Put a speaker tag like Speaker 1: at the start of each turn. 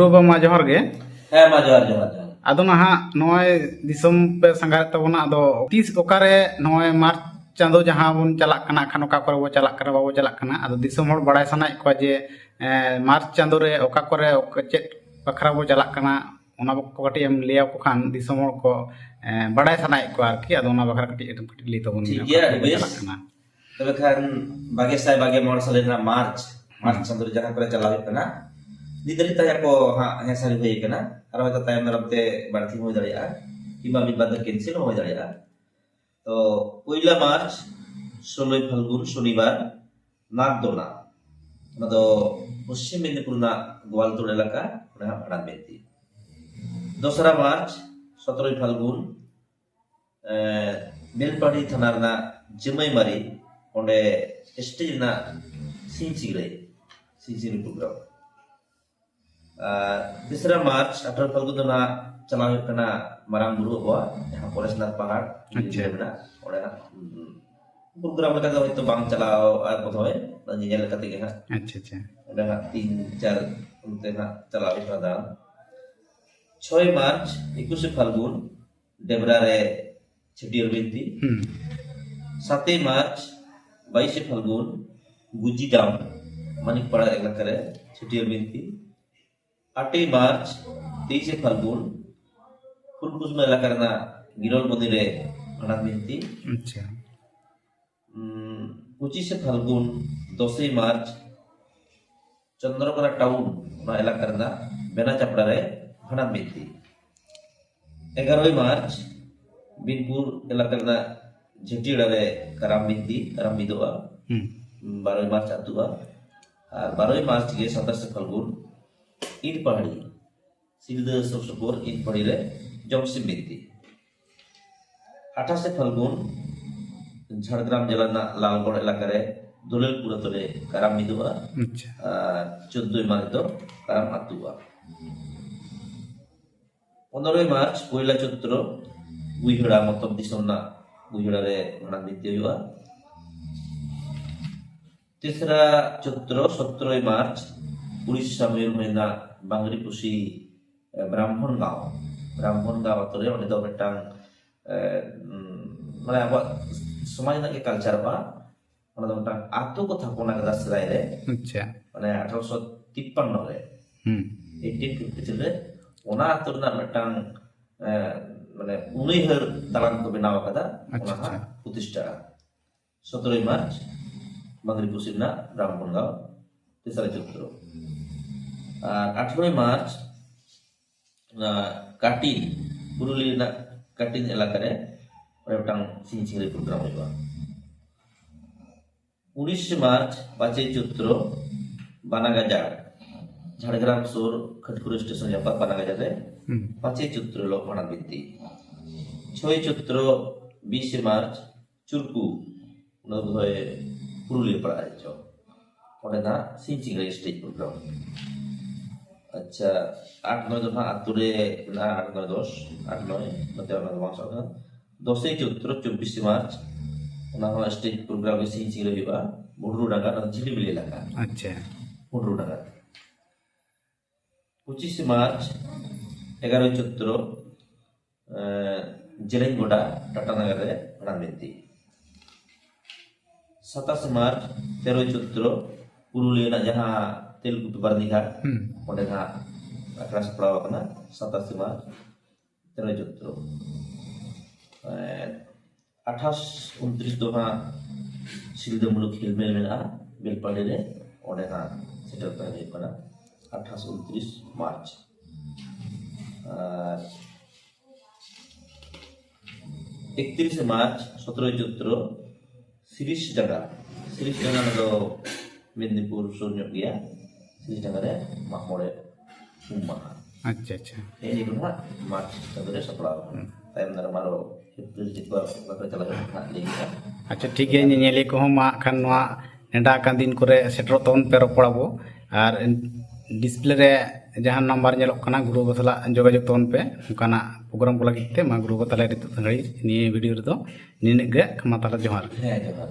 Speaker 1: मा जोहर गे
Speaker 2: मा जोहर जोहर जोहर
Speaker 1: आदो ना नय दिसम पे संगार तबना आदो तीस ओकारे नय मार्च चांदो जहां बन चलाक कना खान ओका करे बो चलाक कना बाबो चलाक कना आदो दिसम हर बड़ाय सनाय को जे मार्च चांदो रे ओका करे चेक बखरा बो चलाक कना ओना को कटी एम लिया को खान दिसम हर को बड़ाय सनाय को आरकी आदो ओना बखरा कटी एटम कटी ली तबन
Speaker 2: ठीक है बेस तबे खान बागे साय बागे मोर साले ना मार्च चांदो रे जहां करे चलावे कना निदरी तया को हे सारी होई कना आरो हयतो तायम दारामते बाड़ती होई दाड़िया किबा मिद बार कैंसिल होई दाड़िया तो पहला मार्च 16 फाल्गुन शनिवार नागदोना मतलब पश्चिम मेदिनीपुर ना गोवालतोड़ एलाका ना भाड़ा बेती दोसरा मार्च 17 फाल्गुन बेलपाड़ी थाना ना जमैमारी ओंडे स्टेज ना सिंचिंग प्रोग्राम तीसरा मार्च 18 फाल्गुन ना चलावे कना माराम बुरु बवा यहाँ परेशनाथ पहाड़ ना ओडे ना प्रोग्राम लगा दो तो बांग चलाओ आर पथोय निजेल कते गे हा
Speaker 1: अच्छा अच्छा
Speaker 2: ओडे ना 3-4 उनते ना चलावे कदा 6 मार्च 21 फाल्गुन डेबरा रे छटियर बिंती 7 मार्च 22 फाल्गुन गुजी डाउन मानिकपाड़ा एलाका रे छटियर बिंती 8 मार्च 23 फाल्गुन फुलकुसमा एलाका रे ना गिरोल मंदिर रे भाड़ा बिंती
Speaker 1: अच्छा
Speaker 2: 25 फाल्गुन 10 मार्च चंद्रकोना टाउन ना एलाका रे ना बेना चापड़ा रे भाड़ा बिंती 11 मार्च बिनपुर एलाका रे ना झेटिड़ा रे कराम बिंती कराम बिदोआ 12 मार्च आतुआ और 12 मार्च के 27 फाल्गुन ईट पहाड़ी सिलद सुरसुपुर ईट पहाड़ी रे जमसिम बिंती 28 फाल्गुन झाड़ग्राम जिला ना लालगढ़ इलाका रे दुलेलपुर तोरे कराम बिदोआ
Speaker 1: अच्छा
Speaker 2: 14 मार्च तो कराम आतुआ 15 मार्च पहला चैत्र गुइहड़ा मतलब दिसम ना गुइहड़ा रे भाड़ा बिंती हुआ तीसरा चैत्र 17 मार्च उड़ीसा मयूरभंज ना बांगरीपुसी ब्राह्मण गाँव तोरे ओने दो मिटांग माने अब समाज ना के कल्चर बा ओने दो मिटांग आतो को थापना कदा सदाय रे
Speaker 1: अच्छा
Speaker 2: माने 1853 रे 1853 रे ओना आतो ना मिटांग माने उनैहर दालान को बनाव कदा ओना प्रतिष्ठा 17 मार्च बांगरीपुसी ना ब्राह्मण गाँव तीसरा चैत्र 18 मार्च काटिन पुरुली ना काटिन एलाका रे ओटांग सिंचिंग प्रोग्राम हुआ 19 मार्च 5 चैत्र बानागाजार झाड़ग्राम सुर खटकुर स्टेशन जापा बानागाजार रे 5 चैत्र लोग भाड़ा बिंती 6 चैत्र 20 मार्च चुरकू नबधय पुरुलिया पड़ा है जो ओडे ना सिंचिंग रे स्टेज प्रोग्राम अच्छा 8-9 दफा आतुरे ना 8-9 8-9 नते ना वांसा 10 चैत्र 24 मार्च ना हो स्टेज प्रोग्राम रे सिंचिंग रे हिबा बुडरू डांगा ना झिलिबिली लगा
Speaker 1: अच्छा
Speaker 2: बुडरू डांगा 25 मार्च 11 चैत्र जेलेंगोडा टाटानगर रे भाड़ा बिंती 27 मार्च 13 चैत्र पुरुलिया ना जहां तेलुगु पेपर दिखा ओडे ना अकरा सपड़ाव कना 27 मार्च 13 चैत्र 28 29 दो हां सिलद मुलुक हिलमेल मेना बेलपाड़ी रे ओडे ना सेटल करे कना 28 29 मार्च 31 मार्च 17 चैत्र सिरिस जगह ना दो मेदिनीपुर सुर ᱧᱚᱜ गया सिरिस जगह रे माखोड़े उम्मा
Speaker 1: अच्छा अच्छा
Speaker 2: ये को ना मार्च तबरे सपड़ा टाइम दर मारो एप्रिल जितवा बकरे चला ना लेगा
Speaker 1: अच्छा ठीक है नेले को मा खान नवा नेडा कान दिन करे सेटर तोन पे रपड़ाबो और डिस्प्ले रे जहां नंबर नेलो कना गुरु बसला जोगाजोग तोन पे उकाना प्रोग्राम को लगी ते मा गुरु बतला रे तंगड़ी नि वीडियो रे तो निने गे खमा ताला जोहार
Speaker 2: जोहार